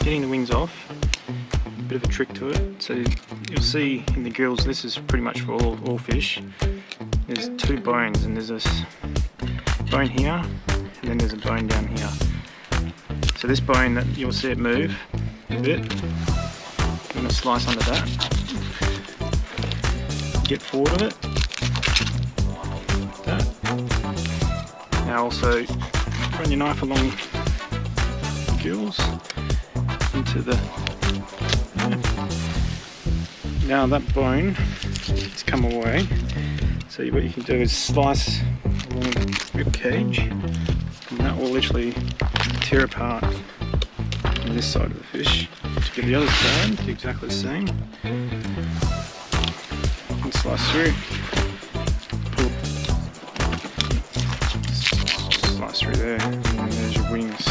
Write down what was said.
getting the wings off, a bit of a trick to it. So you'll see in the gills, this is pretty much for all fish. There's two bones, and there's this bone here, and then there's a bone down here. So this bone, that you'll see it move a bit. I'm going to slice under that. Get forward of it. Like that. Now also run your knife along the gills into the. Now that bone has come away. So what you can do is slice along the rib cage, and that will literally tear apart on this side of the fish. To get the other side, do exactly the same. And slice through. Pull. Slice through there, and then there's your wings.